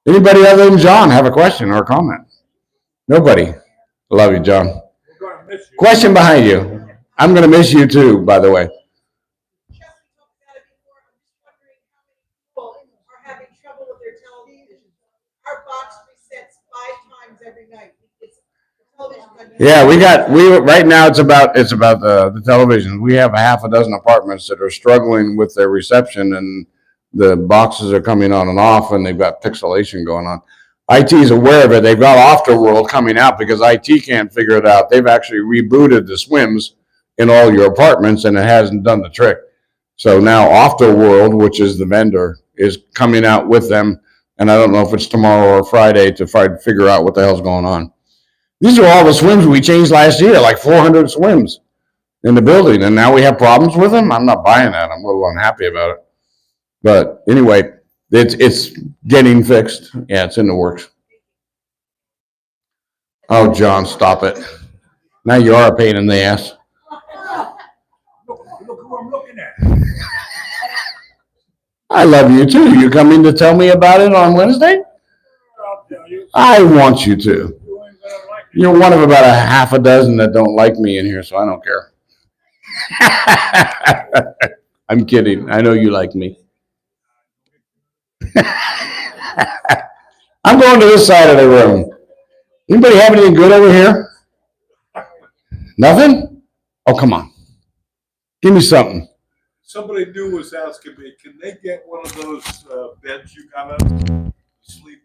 Anybody other than John have a question or a comment? Nobody. Love you, John. We're gonna miss you. Question behind you. I'm going to miss you too, by the way. Chelsea talked about it before. I'm just wondering how many people are having trouble television. Our box resets 5 times every night. It's television. Yeah, right now it's about the television. We have a half a dozen apartments that are struggling with their reception, and the boxes are coming on and off, and they've got pixelation going on. IT is aware of it. They've got Afterworld coming out because IT can't figure it out. They've actually rebooted the swims in all your apartments, and it hasn't done the trick. So now Afterworld, which is the vendor, is coming out with them, and I don't know if it's tomorrow or Friday to figure out what the hell's going on. These are all the swims we changed last year, like 400 swims in the building, and now we have problems with them. I'm not buying that. I'm a little unhappy about it. But anyway, it's getting fixed. Yeah, it's in the works. Oh, John, stop it. Now you are a pain in the ass. Look who I'm looking at. I love you too. You coming to tell me about it on Wednesday? I'll tell you, I want you to. you ain't gonna like it. You're one of about a half a dozen that don't like me in here, so I don't care. I'm kidding. I know you like me. I'm going to this side of the room. Anybody have anything good over here? Nothing? Oh, come on. Give me something. Somebody new was asking me, can they get one of those beds you got on, sleep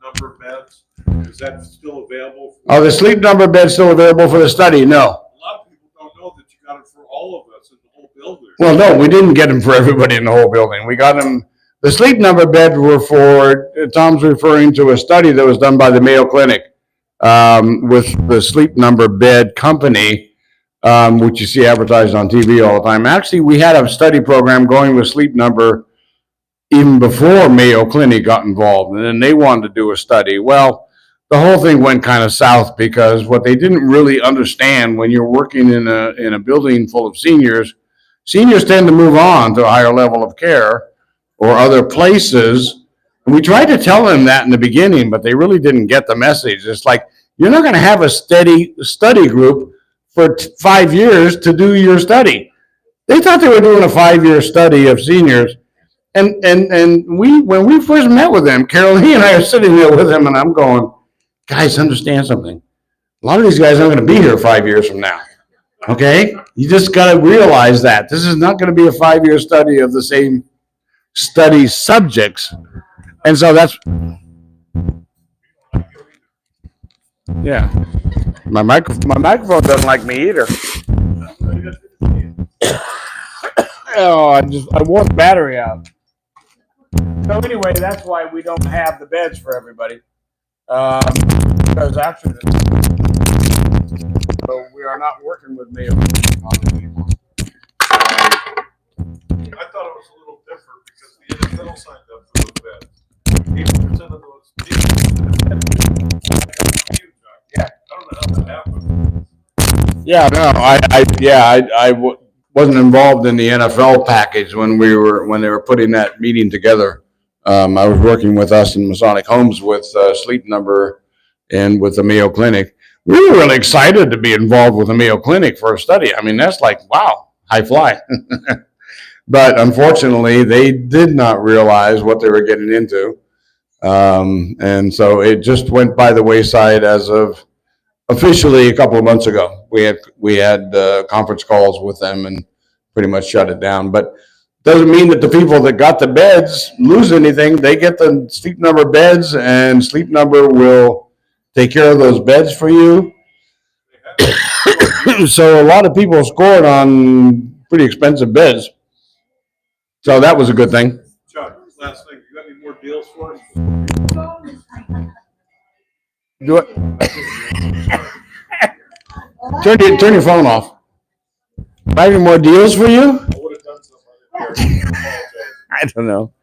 number beds? Is that still available? Oh, the sleep number bed's still available for the study? No. A lot of people don't know that you got it for all of us in the whole building. Well, no, we didn't get them for everybody in the whole building. We got them. The sleep number beds were for, Tom's referring to a study that was done by the Mayo Clinic with the Sleep Number Bed Company, which you see advertised on TV all the time. Actually, we had a study program going with Sleep Number even before Mayo Clinic got involved, and then they wanted to do a study. Well, the whole thing went kind of south because what they didn't really understand when you're working in a building full of seniors tend to move on to a higher level of care or other places. And we tried to tell them that in the beginning, but they really didn't get the message. It's like, you're not going to have a steady study group for 5 years to do your study. They thought they were doing a 5-year study of seniors. And when we first met with them, Caroline and I are sitting there with them, and I'm going, guys, understand something. A lot of these guys aren't going to be here 5 years from now. Okay? You just got to realize that. This is not going to be a 5-year study of the same study subjects. And so that's, yeah. My microphone doesn't like me either. Oh, I wore the battery out. So anyway, that's why we don't have the beds for everybody. Because actually, so we are not working with Mayo anymore. I thought it was a little different because the NFL signed up for those beds. 80% of those people. Yeah. I don't know how that happened. Yeah, no, I wasn't involved in the NFL package when they were putting that meeting together. I was working with us in Masonic Homes with Sleep Number and with the Mayo Clinic. We were really excited to be involved with the Mayo Clinic for a study. I mean, that's like, wow, high fly. But unfortunately, they did not realize what they were getting into. And so it just went by the wayside as of officially a couple of months ago. We had conference calls with them and pretty much shut it down. But doesn't mean that the people that got the beds lose anything. They get the Sleep Number beds, and Sleep Number will take care of those beds for you. So a lot of people scored on pretty expensive beds. So that was a good thing. Chuck, last thing, you got any more deals for us? Do it. Turn your phone off. Do I have any more deals for you? I would have done something. I don't know.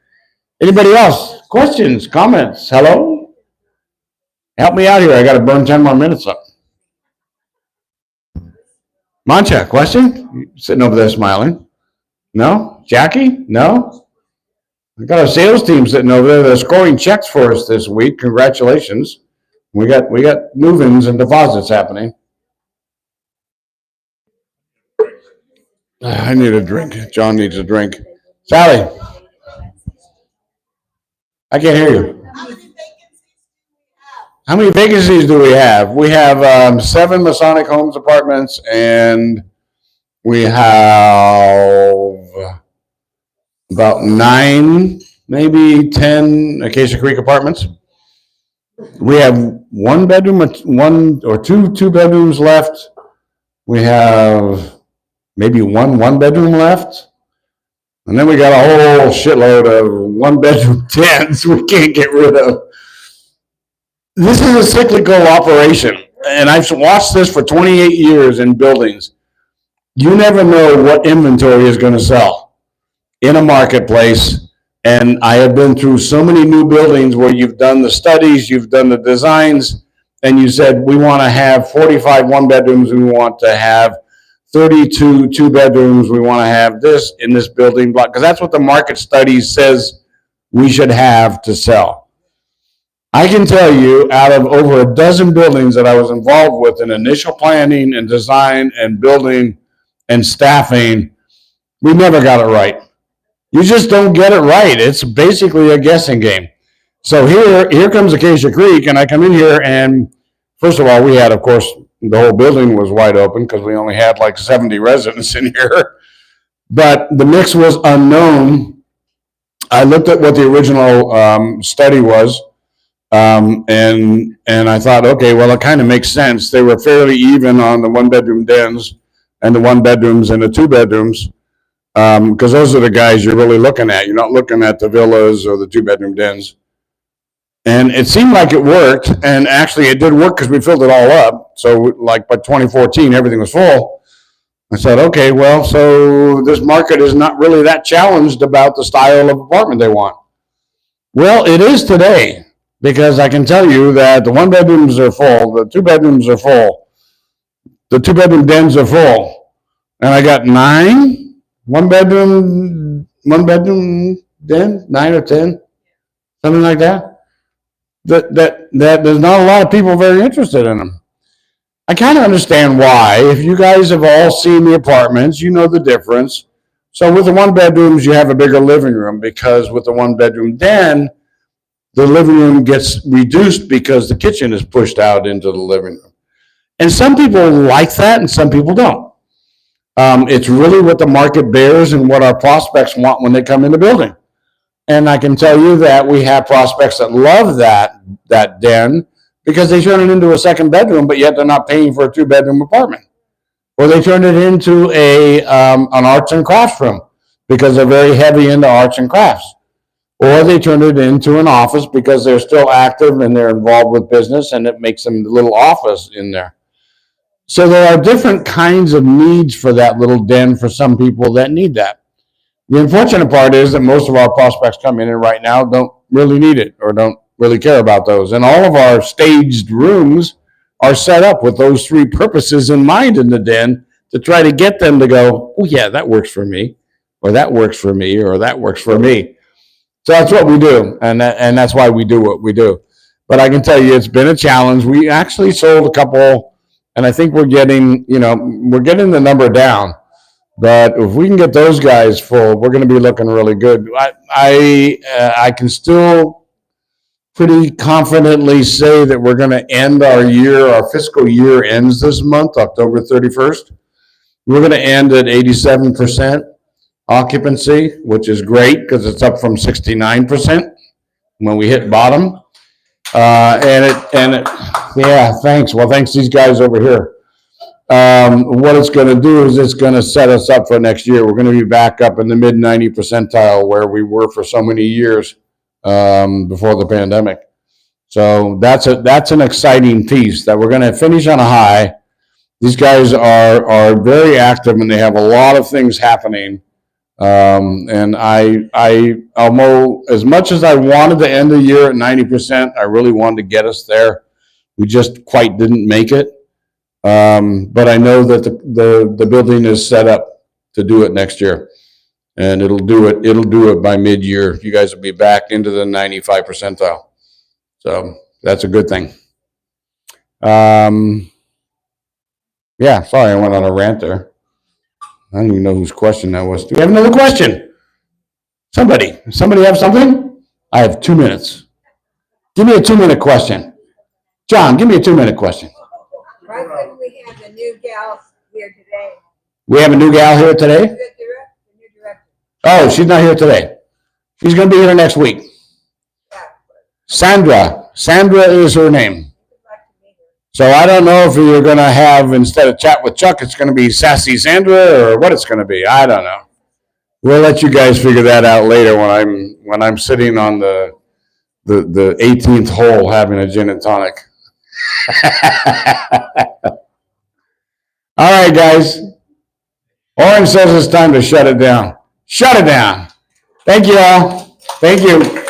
Anybody else? Questions, comments? Hello? Help me out here. I got to burn 10 more minutes up. Mancha, question? You're sitting over there smiling. No? Jackie? No? I got a sales team sitting over there. They're scoring checks for us this week. Congratulations. We got move-ins and deposits happening. I need a drink. John needs a drink. Sally. I can't hear you. How many vacancies do we have? How many vacancies do we have? We have 7 Masonic Homes apartments, and we have about 9, maybe 10 Acacia Creek apartments. We have 1 bedroom, 1 or 2 bedrooms left. We have maybe 1 bedroom left. And then we got a whole shitload of 1 bedroom dens we can't get rid of. This is a cyclical operation, and I've watched this for 28 years in buildings. You never know what inventory is going to sell in a marketplace. And I have been through so many new buildings where you've done the studies, you've done the designs, and you said, we want to have 45 1-bedrooms, we want to have 32 2-bedrooms, we want to have this in this building block, because that's what the market study says we should have to sell. I can tell you, out of over a dozen buildings that I was involved with in initial planning and design and building and staffing, we never got it right. You just don't get it right. It's basically a guessing game. So here comes Acacia Creek, and I come in here, and first of all, we had, of course, the whole building was wide open because we only had like 70 residents in here. But the mix was unknown. I looked at what the original study was, and I thought, okay, well, it kind of makes sense. They were fairly even on the 1-bedroom dens and the 1-bedrooms and the 2-bedrooms. Because those are the guys you're really looking at. You're not looking at the villas or the 2-bedroom dens. And it seemed like it worked, and actually it did work because we filled it all up. So like by 2014, everything was full. I said, okay, well, so this market is not really that challenged about the style of apartment they want. Well, it is today, because I can tell you that the 1-bedrooms are full, the 2-bedrooms are full, the 2-bedroom dens are full, and I got 9 1-bedroom den, 9 or 10, something like that. That there's not a lot of people very interested in them. I kind of understand why. If you guys have all seen the apartments, you know the difference. So with the 1-bedrooms, you have a bigger living room, because with the 1-bedroom den, the living room gets reduced because the kitchen is pushed out into the living room. And some people like that, and some people don't. It's really what the market bears and what our prospects want when they come in the building. And I can tell you that we have prospects that love that den because they turn it into a 2nd bedroom, but yet they're not paying for a 2-bedroom apartment. Or they turn it into an arts and crafts room because they're very heavy into arts and crafts. Or they turn it into an office because they're still active and they're involved with business, and it makes them a little office in there. So there are different kinds of needs for that little den for some people that need that. The unfortunate part is that most of our prospects coming in right now don't really need it or don't really care about those. And all of our staged rooms are set up with those 3 purposes in mind in the den to try to get them to go, oh yeah, that works for me, or that works for me, or that works for me. So that's what we do, and that's why we do what we do. But I can tell you, it's been a challenge. We actually sold a couple. And I think we're getting the number down. But if we can get those guys full, we're going to be looking really good. I can still pretty confidently say that we're going to end our fiscal year ends this month, October 31st. We're going to end at 87% occupancy, which is great because it's up from 69% when we hit bottom. Yeah, thanks. Well, thanks these guys over here. What it's going to do is it's going to set us up for next year. We're going to be back up in the mid 90 percentile where we were for so many years before the pandemic. So that's an exciting piece that we're going to finish on a high. These guys are very active and they have a lot of things happening. And almost as much as I wanted to end the year at 90%, I really wanted to get us there. We just quite didn't make it. But I know that the building is set up to do it next year, and it'll do it by mid-year. You guys will be back into the 95 percentile. So that's a good thing. Yeah, sorry, I went on a rant there. I don't even know whose question that was. Do we have another question? Somebody have something? I have 2 minutes. Give me a 2-minute question. John, give me a 2-minute question. Why couldn't we have the new gal here today? We have a new gal here today? The new director. Oh, she's not here today. She's gonna be here next week. Sandra is her name. So I don't know if you're gonna have, instead of chat with Chuck, it's gonna be Sassy Sandra or what it's gonna be. I don't know. We'll let you guys figure that out later when I'm sitting on the 18th hole having a gin and tonic. All right, guys. Orange says it's time to shut it down. Shut it down. Thank you all. Thank you.